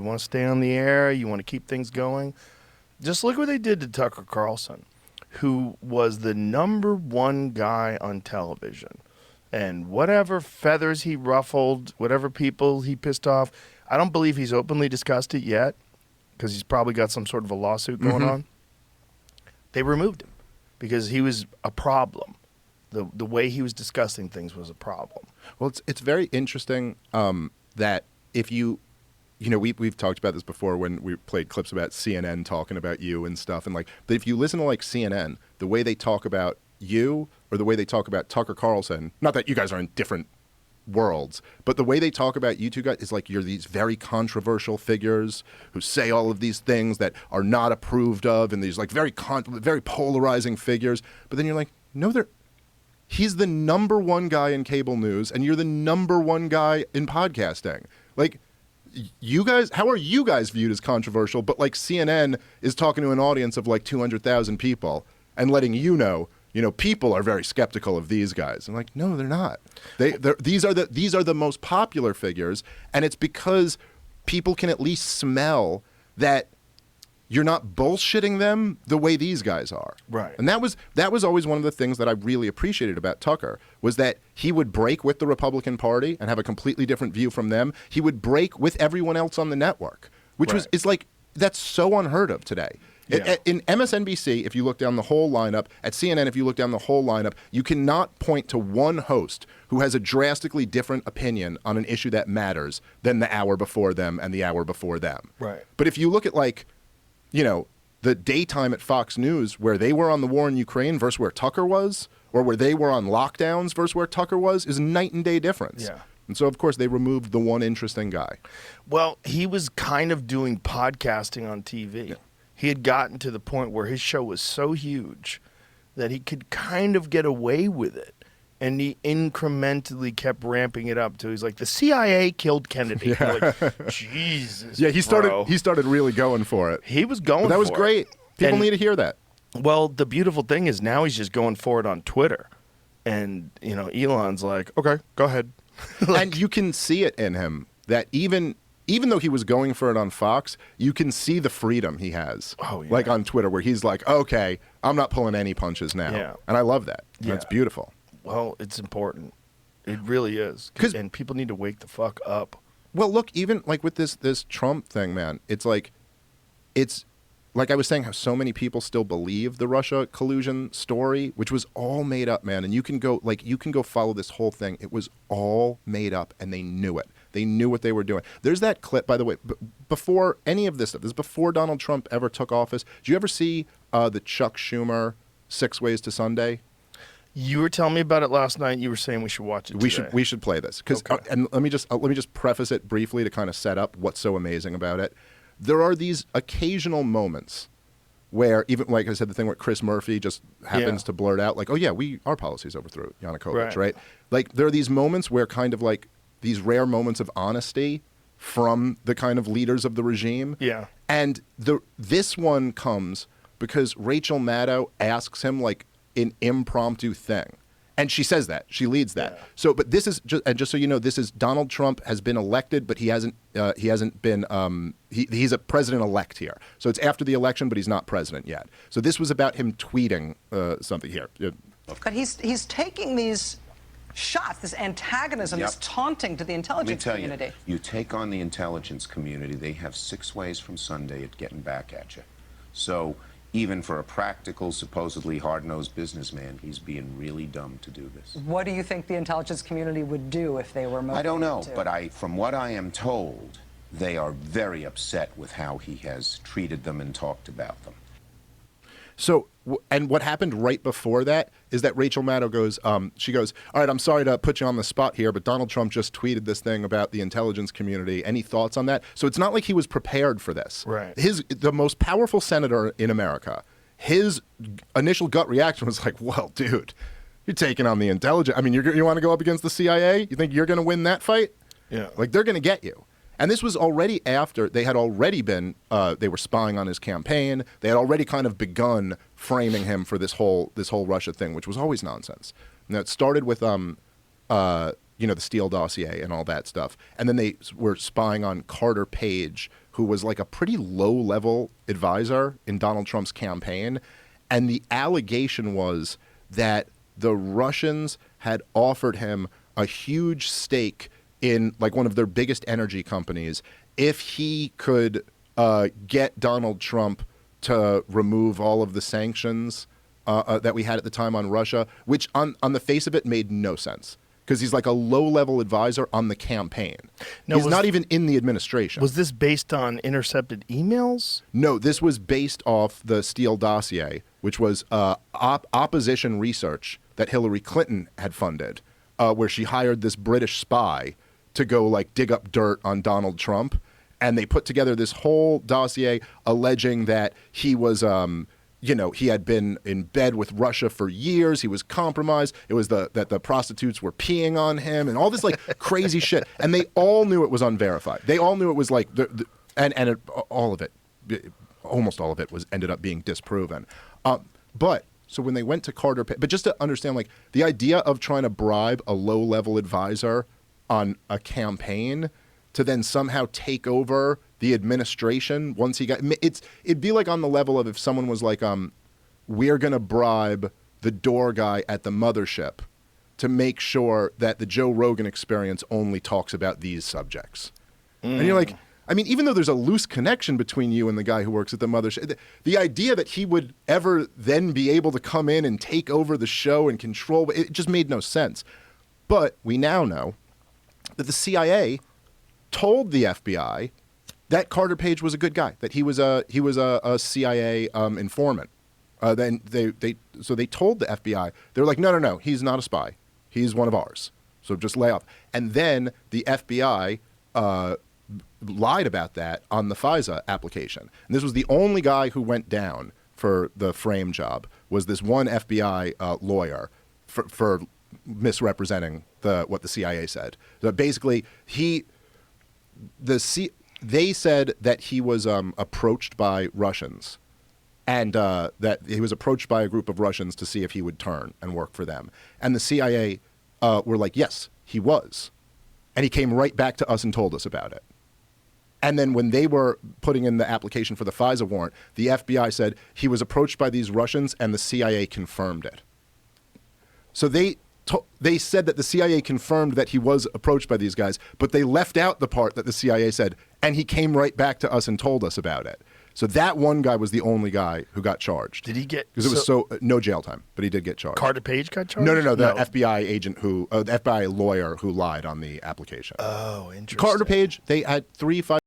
want to stay on the air. You want to keep things going. Just look what they did to Tucker Carlson, who was the #1 guy on television. And whatever feathers he ruffled, whatever people he pissed off, I don't believe he's openly discussed it yet because he's probably got some sort of a lawsuit going on. They removed him because he was a problem. The way he was discussing things was a problem. Well, it's very interesting that if we've talked about this before when we played clips about CNN talking about you and stuff, and but if you listen to CNN, the way they talk about you or the way they talk about Tucker Carlson, not that you guys are in different worlds, but the way they talk about you two guys is you're these very controversial figures who say all of these things that are not approved of, and these very polarizing figures. But then you're like, no, he's the #1 guy in cable news, and you're the #1 guy in podcasting. You guys, how are you guys viewed as controversial? But CNN is talking to an audience of 200,000 people and letting people are very skeptical of these guys. I'm like, no, they're not. These are the most popular figures, and it's because people can at least smell that you're not bullshitting them the way these guys are. Right. And that was always one of the things that I really appreciated about Tucker, was that he would break with the Republican Party and have a completely different view from them. He would break with everyone else on the network, which is that's so unheard of today. Yeah. In MSNBC, if you look down the whole lineup, at CNN, if you look down the whole lineup, you cannot point to one host who has a drastically different opinion on an issue that matters than the hour before them and the hour before them. Right. But if you look at the daytime at Fox News, where they were on the war in Ukraine versus where Tucker was, or where they were on lockdowns versus where Tucker was, is a night and day difference. Yeah. And so, of course, they removed the one interesting guy. Well, he was kind of doing podcasting on TV. Yeah. He had gotten to the point where his show was so huge that he could kind of get away with it. And he incrementally kept ramping it up to he's like, the CIA killed Kennedy. Yeah. Jesus. Yeah, he bro. started really going for it. He was going for it. That was great. People need to hear that. Well, the beautiful thing is now he's just going for it on Twitter. And, Elon's like, okay, go ahead. And you can see it in him that even though he was going for it on Fox, you can see the freedom he has. Oh, yeah. On Twitter, where he's like, okay, I'm not pulling any punches now. Yeah. And I love that. Yeah. That's beautiful. Well, it's important. It really is. And people need to wake the fuck up. Well, look, even with this Trump thing, man, it's like I was saying, how so many people still believe the Russia collusion story, which was all made up, man. And you can go follow this whole thing. It was all made up, and they knew it. They knew what they were doing. There's that clip, by the way, before any of this stuff. This is before Donald Trump ever took office. Did you ever see the Chuck Schumer 6 Ways to Sunday? You were telling me about it last night. You were saying we should watch it today. We should play this and let me just preface it briefly to kind of set up what's so amazing about it. There are these occasional moments where, even like I said, the thing where Chris Murphy just happens to blurt out oh yeah, our policies overthrew Yanukovych, right? There are these moments where kind of these rare moments of honesty from the kind of leaders of the regime. Yeah. And this one comes because Rachel Maddow asks him an impromptu thing. And she says that. She leads that. Yeah. So, but this is just so you know, this is Donald Trump has been elected, but he hasn't been, he's a president-elect here. So it's after the election, but he's not president yet. So this was about him tweeting something here. But he's taking these shots, this antagonism, this taunting to the intelligence community. You take on the intelligence community, they have 6 ways from Sunday at getting back at you. So even for a practical, supposedly hard-nosed businessman, he's being really dumb to do this. What do you think the intelligence community would do if they were motivated? I don't know, but from what I am told, they are very upset with how he has treated them and talked about them. So, and what happened right before that is that Rachel Maddow goes, she goes, all right, I'm sorry to put you on the spot here, but Donald Trump just tweeted this thing about the intelligence community. Any thoughts on that? So it's not like he was prepared for this. Right. The most powerful senator in America, his initial gut reaction was like, well, dude, you're taking on the intelligence. I mean, you want to go up against the CIA? You think you're going to win that fight? Yeah. They're going to get you. And this was already after they had already been, they were spying on his campaign. They had already kind of begun framing him for this whole Russia thing, which was always nonsense. Now it started with, the Steele dossier and all that stuff. And then they were spying on Carter Page, who was like a pretty low-level advisor in Donald Trump's campaign, and the allegation was that the Russians had offered him a huge stake in like one of their biggest energy companies if he could get Donald Trump to remove all of the sanctions that we had at the time on Russia, which on the face of it made no sense. Because he's like a low-level advisor on the campaign. Now, he's not even in the administration. Was this based on intercepted emails? No, this was based off the Steele dossier, which was opposition research that Hillary Clinton had funded, where she hired this British spy to go like dig up dirt on Donald Trump. And they put together this whole dossier alleging that he was he had been in bed with Russia for years. He was compromised. It was that the prostitutes were peeing on him and all this like crazy shit. And they all knew it was unverified. They all knew it was like, all of it, almost all of it was ended up being disproven. But so when they went to Carter, but just to understand, like the idea of trying to bribe a low-level advisor on a campaign to then somehow take over the administration once he got it'd be like on the level of if someone was like we're going to bribe the door guy at the mothership to make sure that the Joe Rogan Experience only talks about these subjects. And you're like, I mean, even though there's a loose connection between you and the guy who works at the mothership, the idea that he would ever then be able to come in and take over the show and control it just made no sense. But we now know that the CIA told the FBI that Carter Page was a good guy, that he was a CIA informant. Then they told the FBI, they were like, no, he's not a spy, he's one of ours. So just lay off. And then the FBI lied about that on the FISA application. And this was the only guy who went down for the frame job was this one FBI lawyer for misrepresenting what the CIA said. So basically, they said that he was approached by Russians and that he was approached by a group of Russians to see if he would turn and work for them. And the CIA were like, yes, he was. And he came right back to us and told us about it. And then when they were putting in the application for the FISA warrant, the FBI said he was approached by these Russians and the CIA confirmed it. So they said that the CIA confirmed that he was approached by these guys, but they left out the part that the CIA said, and he came right back to us and told us about it. So that one guy was the only guy who got charged. Did he get... Because it was no jail time, but he did get charged. Carter Page got charged? No, the FBI agent the FBI lawyer who lied on the application. Oh, interesting. Carter Page, they had 3